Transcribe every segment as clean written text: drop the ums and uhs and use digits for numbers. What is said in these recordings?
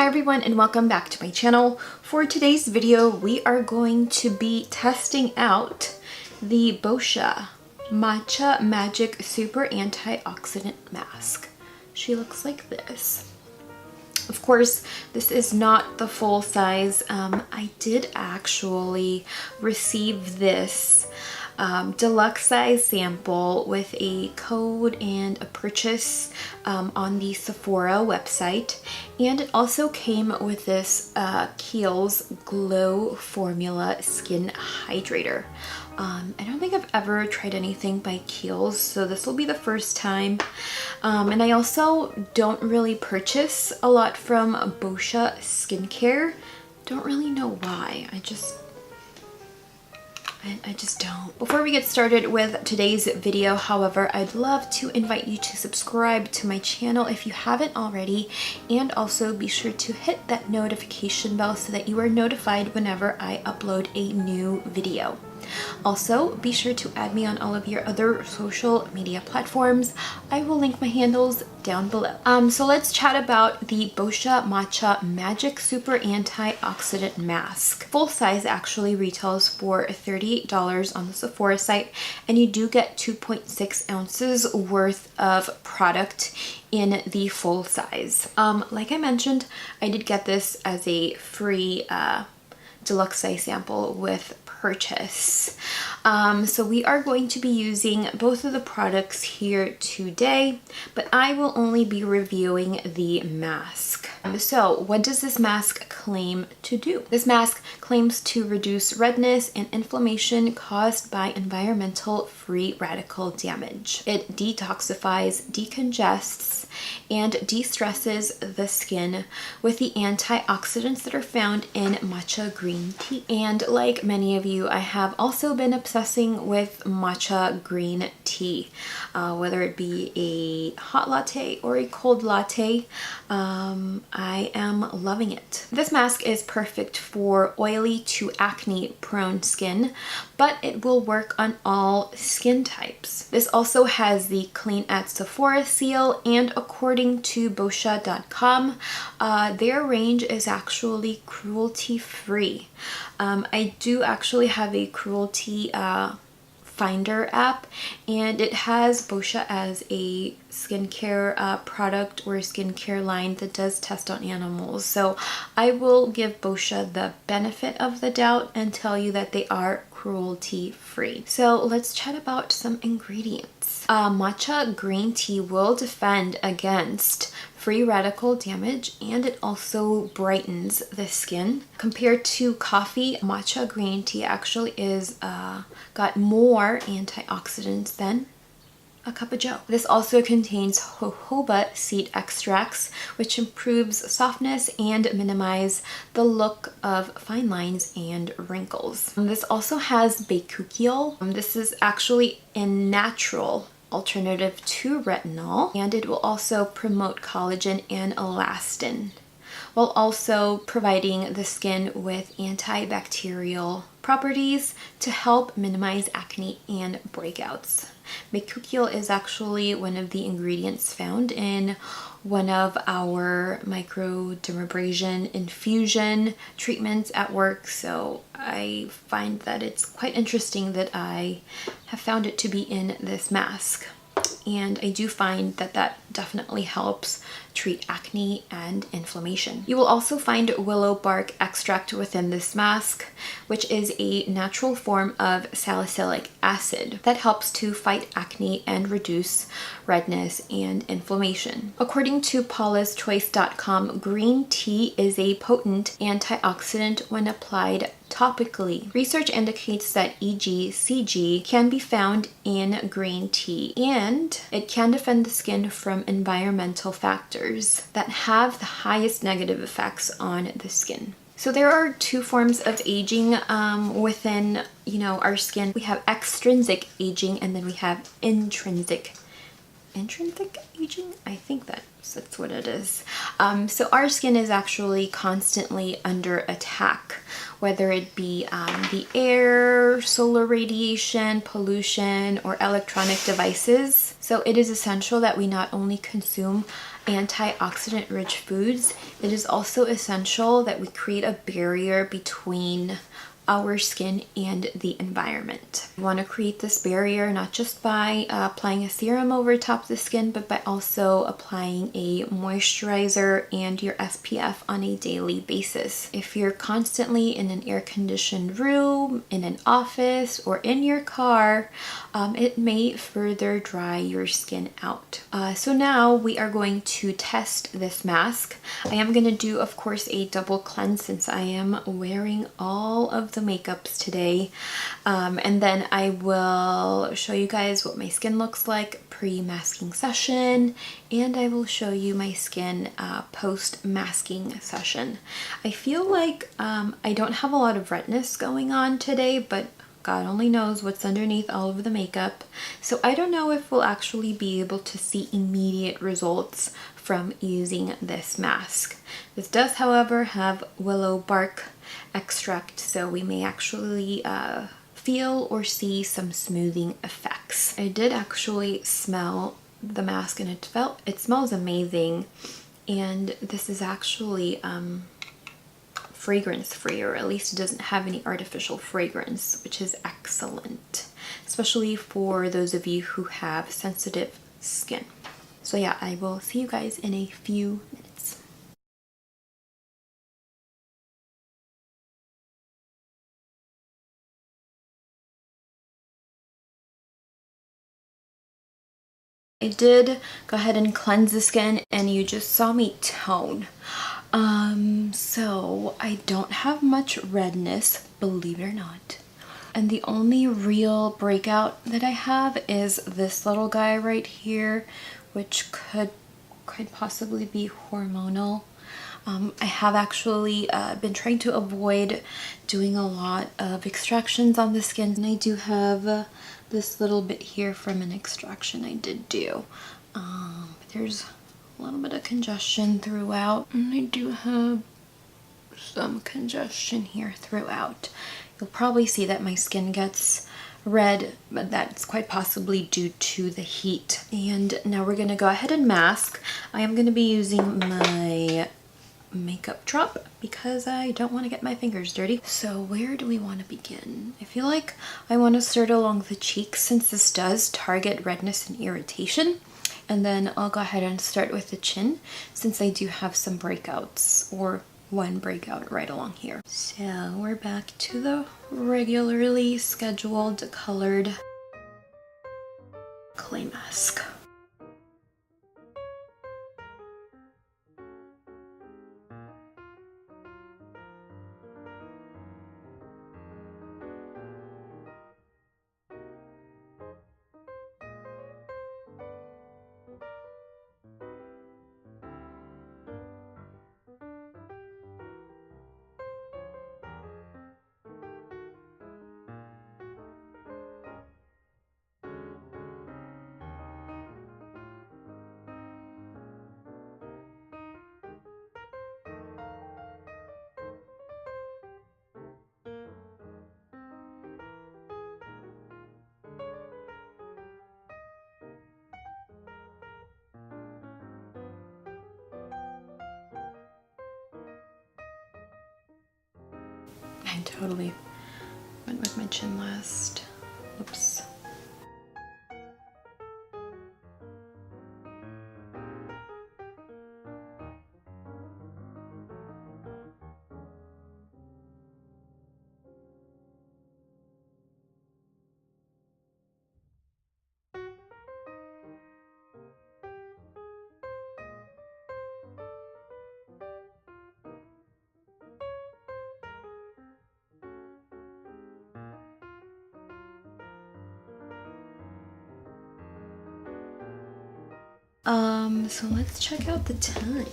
Hi everyone and welcome back to my channel. For today's video, we are going to be testing out the Boscia Matcha Magic Super Antioxidant Mask. She looks like this. Of course, this is not the full size. I did actually receive this deluxe size sample with a code and a purchase on the Sephora website, and it also came with this Kiehl's Glow Formula Skin Hydrator. I don't think I've ever tried anything by Kiehl's, so this will be the first time. And I also don't really purchase a lot from Boscia skincare. Don't really know why. I just don't. Before we get started with today's video, however, I'd love to invite you to subscribe to my channel if you haven't already, and also be sure to hit that notification bell so that you are notified whenever I upload a new video. Also, be sure to add me on all of your other social media platforms. I will link my handles down below. So let's chat about the Boscia Matcha Magic Super Antioxidant Mask. Full size actually retails for $38 on the Sephora site, and you do get 2.6 ounces worth of product in the full size. Like I mentioned, I did get this as a free deluxe size sample with purchase. So we are going to be using both of the products here today, but I will only be reviewing the mask. So what does this mask claim to do? This mask claims to reduce redness and inflammation caused by environmental free radical damage. It detoxifies, decongests, and de-stresses the skin with the antioxidants that are found in matcha green tea. And like many of you, I have also been obsessing with matcha green tea, whether it be a hot latte or a cold latte. I am loving it. This mask is perfect for oily to acne prone skin, but it will work on all skin types. This also has the Clean at Sephora seal, and according to Boscia.com, their range is actually cruelty-free. I do actually have a cruelty finder app, and it has Boscia as a skincare product or skincare line that does test on animals. So I will give Boscia the benefit of the doubt and tell you that they are cruelty free. So let's chat about some ingredients. Matcha green tea will defend against free radical damage, and it also brightens the skin. Compared to coffee, matcha green tea actually is got more antioxidants than a cup of joe. This also contains jojoba seed extracts, which improves softness and minimize the look of fine lines and wrinkles. This also has bakuchiol. This is actually a natural alternative to retinol, and it will also promote collagen and elastin, while also providing the skin with antibacterial properties to help minimize acne and breakouts. Bakuchiol is actually one of the ingredients found in one of our microdermabrasion infusion treatments at work, so I find that it's quite interesting that I have found it to be in this mask. And I do find that that definitely helps treat acne and inflammation. You will also find willow bark extract within this mask, which is a natural form of salicylic acid that helps to fight acne and reduce redness and inflammation. According to paulaschoice.com, green tea is a potent antioxidant when applied topically. Research indicates that EGCG can be found in green tea, and it can defend the skin from environmental factors that have the highest negative effects on the skin. So there are two forms of aging within, our skin. We have extrinsic aging, and then we have intrinsic aging? I think that's what it is. So our skin is actually constantly under attack, whether it be the air, solar radiation, pollution, or electronic devices. So it is essential that we not only consume antioxidant rich foods, it is also essential that we create a barrier between our skin and the environment. We want to create this barrier not just by applying a serum over top of the skin, but by also applying a moisturizer and your SPF on a daily basis. If you're constantly in an air-conditioned room, in an office, or in your car, it may further dry your skin out. So now we are going to test this mask. I am going to do, of course, a double cleanse since I am wearing all of the makeups today, and then I will show you guys what my skin looks like pre-masking session, and I will show you my skin post-masking session. I feel like I don't have a lot of redness going on today, but God only knows what's underneath all of the makeup, so I don't know if we'll actually be able to see immediate results from using this mask. This does, however, have willow bark extract, so we may actually feel or see some smoothing effects. I did actually smell the mask and it smells amazing, and this is actually fragrance free, or at least it doesn't have any artificial fragrance, which is excellent, especially for those of you who have sensitive skin. So yeah, I will see you guys in a few minutes. I did go ahead and cleanse the skin, and you just saw me tone. So I don't have much redness, believe it or not. And the only real breakout that I have is this little guy right here, which could possibly be hormonal. I have actually been trying to avoid doing a lot of extractions on the skin, and I do have this little bit here from an extraction I did do. But there's a little bit of congestion throughout, and I do have some congestion here throughout. You'll probably see that my skin gets red, but that's quite possibly due to the heat. And now we're gonna go ahead and mask. I am gonna be using my makeup drop because I don't want to get my fingers dirty. So where do we want to begin? I feel like I want to start along the cheeks since this does target redness and irritation. And then I'll go ahead and start with the chin since I do have some breakouts, or one breakout right along here. So we're back to the regularly scheduled colored clay mask. I totally went with my chin last. Oops. So let's check out the time.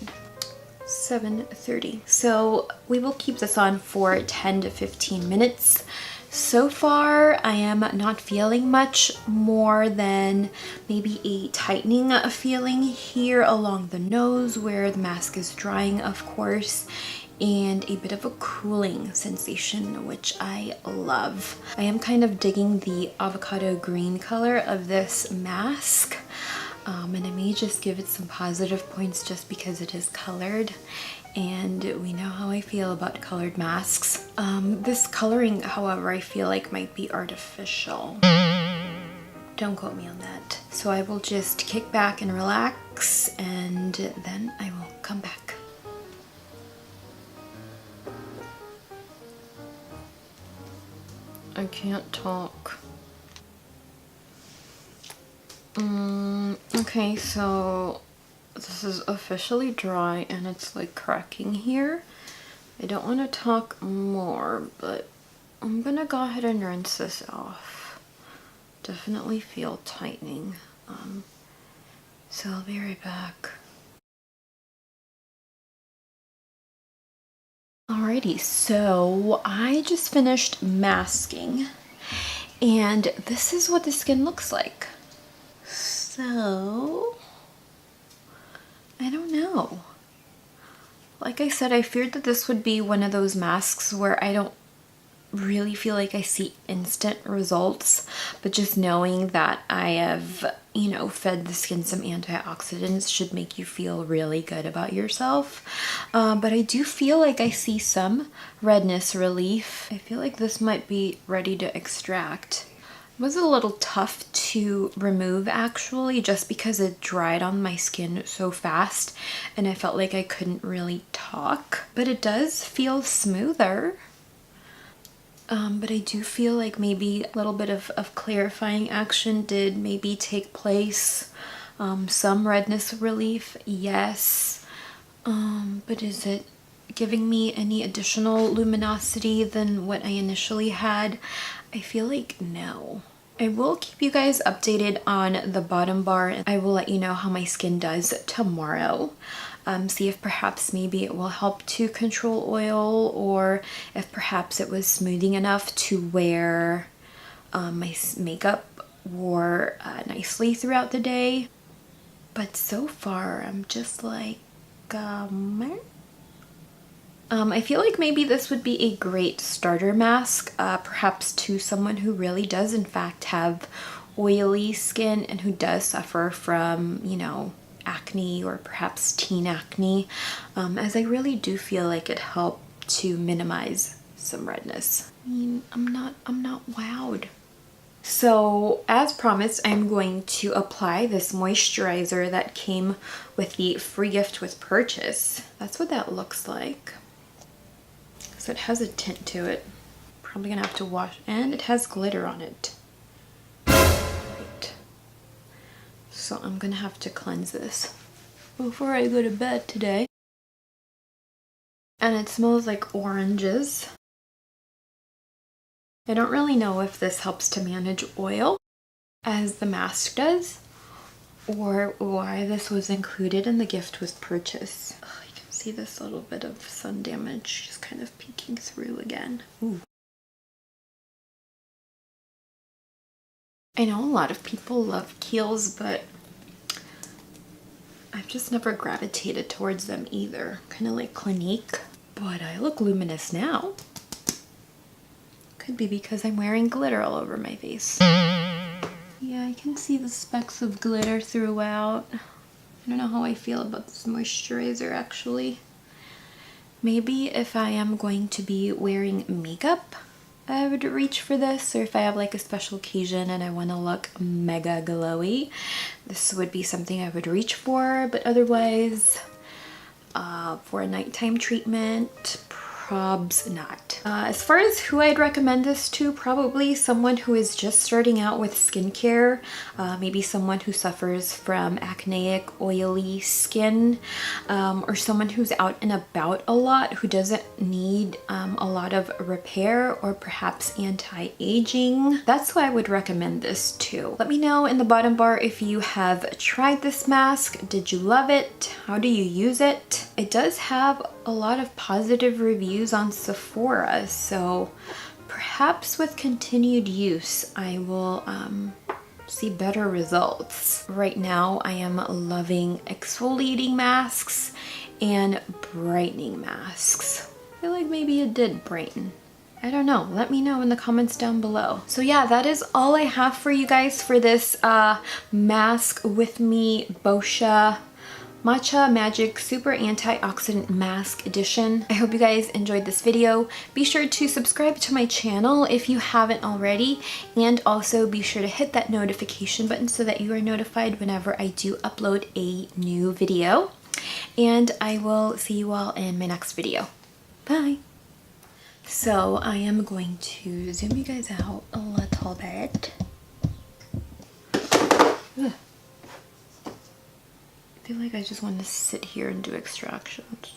7:30. So we will keep this on for 10 to 15 minutes. So far, I am not feeling much more than maybe a tightening feeling here along the nose where the mask is drying, of course, and a bit of a cooling sensation, which I love. I am kind of digging the avocado green color of this mask. And I may just give it some positive points just because it is colored, and we know how I feel about colored masks. This coloring, however, I feel like might be artificial. Don't quote me on that. So I will just kick back and relax, and then I will come back. I can't talk. Okay, so this is officially dry and it's like cracking here. I don't want to talk more, but I'm gonna go ahead and rinse this off. Definitely feel tightening. So I'll be right back. Alrighty, so I just finished masking, and this is what the skin looks like. So, I don't know. Like I said, I feared that this would be one of those masks where I don't really feel like I see instant results, but just knowing that I have, you know, fed the skin some antioxidants should make you feel really good about yourself. But I do feel like I see some redness relief. I feel like this might be ready to extract. It was a little tough to remove actually, just because it dried on my skin so fast and I felt like I couldn't really talk, but it does feel smoother. But I do feel like maybe a little bit of clarifying action did maybe take place. Some redness relief, yes. But is it giving me any additional luminosity than what I initially had? I feel like no. I will keep you guys updated on the bottom bar. I will let you know how my skin does tomorrow. See if perhaps maybe it will help to control oil, or if perhaps it was smoothing enough to where my makeup wore nicely throughout the day. But so far I'm just like I feel like maybe this would be a great starter mask, perhaps to someone who really does in fact have oily skin and who does suffer from, you know, acne or perhaps teen acne, as I really do feel like it helped to minimize some redness. I mean, I'm not wowed. So as promised, I'm going to apply this moisturizer that came with the free gift with purchase. That's what that looks like. So it has a tint to it. Probably gonna have to wash, and it has glitter on it. Right. So I'm gonna have to cleanse this before I go to bed today. And it smells like oranges. I don't really know if this helps to manage oil as the mask does, or why this was included in the gift with purchase. Oh, you can see this little bit of sun damage just kind of peeking through again. Ooh. I know a lot of people love Kiehl's, but I've just never gravitated towards them either. Kind of like Clinique, but I look luminous now. Could be because I'm wearing glitter all over my face. Yeah, I can see the specks of glitter throughout. I don't know how I feel about this moisturizer actually. Maybe if I am going to be wearing makeup, I would reach for this, or if I have like a special occasion and I want to look mega glowy, this would be something I would reach for. But otherwise, for a nighttime treatment, probs not. As far as who I'd recommend this to, probably someone who is just starting out with skincare, maybe someone who suffers from acneic, oily skin, or someone who's out and about a lot who doesn't need a lot of repair or perhaps anti-aging. That's who I would recommend this to. Let me know in the bottom bar if you have tried this mask. Did you love it? How do you use it? It does have a lot of positive reviews on Sephora, so perhaps with continued use I will see better results. Right now I am loving exfoliating masks and brightening masks. I feel like maybe it did brighten. I don't know. Let me know in the comments down below. So yeah, that is all I have for you guys for this Mask With Me Boscia Matcha Magic Super Antioxidant Mask Edition. I hope you guys enjoyed this video. Be sure to subscribe to my channel if you haven't already, and also be sure to hit that notification button so that you are notified whenever I do upload a new video. And I will see you all in my next video. Bye! So I am going to zoom you guys out a little bit. Ugh. I feel like I just want to sit here and do extractions.